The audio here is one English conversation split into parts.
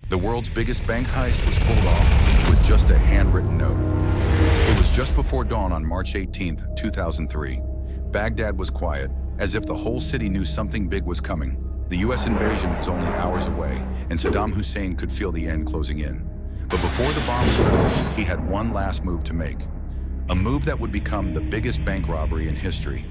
The world's biggest bank heist was pulled off with just a handwritten note. It was just before dawn on March 18, 2003. Baghdad was quiet, as if the whole city knew something big was coming. The US invasion was only hours away, and Saddam Hussein could feel the end closing in. But before the bombs fell, he had one last move to make. A move that would become the biggest bank robbery in history.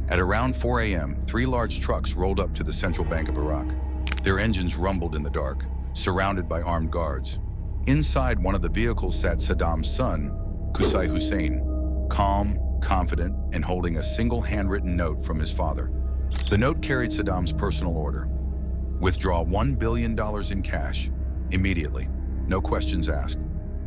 At around 4 a.m., 3 large trucks rolled up to the Central Bank of Iraq. Their engines rumbled in the dark, surrounded by armed guards. Inside one of the vehicles sat Saddam's son, Qusay Hussein, calm, confident, and holding a single handwritten note from his father. The note carried Saddam's personal order. Withdraw $1 billion in cash, immediately. No questions asked,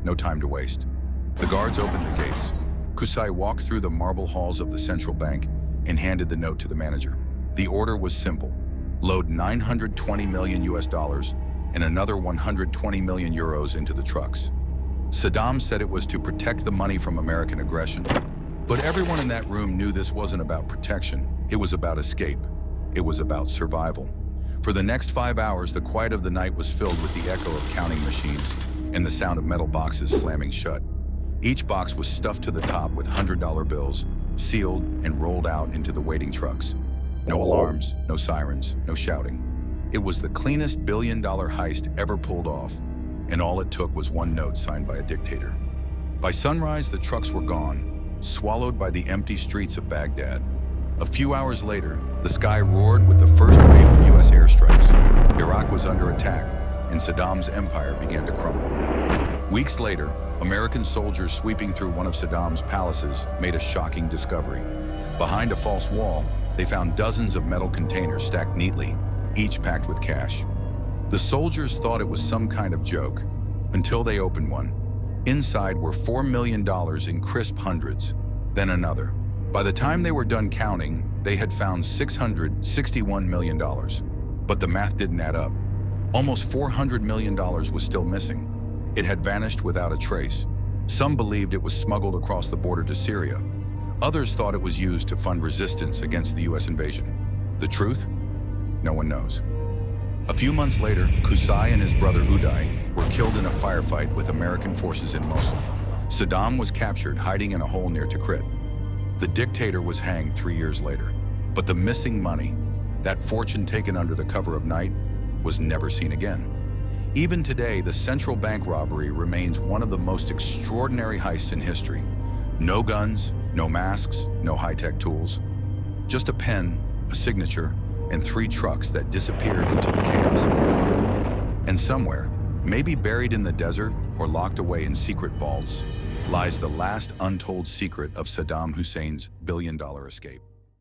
no time to waste. The guards opened the gates. Qusay walked through the marble halls of the central bank and handed the note to the manager. The order was simple. Load 920 million US dollars and another 120 million euros into the trucks. Saddam said it was to protect the money from American aggression. But everyone in that room knew this wasn't about protection. It was about escape. It was about survival. For the next 5 hours, the quiet of the night was filled with the echo of counting machines and the sound of metal boxes slamming shut. Each box was stuffed to the top with $100 bills, sealed and rolled out into the waiting trucks. No alarms, no sirens, no shouting. It was the cleanest billion-dollar heist ever pulled off, and all it took was one note signed by a dictator. By sunrise, the trucks were gone, swallowed by the empty streets of Baghdad. A few hours later, the sky roared with the first wave of US airstrikes. Iraq was under attack, and Saddam's empire began to crumble. Weeks later, American soldiers sweeping through one of Saddam's palaces made a shocking discovery. Behind a false wall, they found dozens of metal containers stacked neatly, each packed with cash. The soldiers thought it was some kind of joke, until they opened one. Inside were $4 million in crisp hundreds, then another. By the time they were done counting, they had found $661 million. But the math didn't add up. Almost $400 million was still missing. It had vanished without a trace. Some believed it was smuggled across the border to Syria. Others thought it was used to fund resistance against the US invasion. The truth? No one knows. A few months later, Qusay and his brother Uday were killed in a firefight with American forces in Mosul. Saddam was captured hiding in a hole near Tikrit. The dictator was hanged 3 years later. But the missing money, that fortune taken under the cover of night, was never seen again. Even today, the central bank robbery remains one of the most extraordinary heists in history. No guns, no masks, no high-tech tools. Just a pen, a signature, and 3 trucks that disappeared into the chaos of the war. And somewhere, maybe buried in the desert or locked away in secret vaults, lies the last untold secret of Saddam Hussein's billion-dollar escape.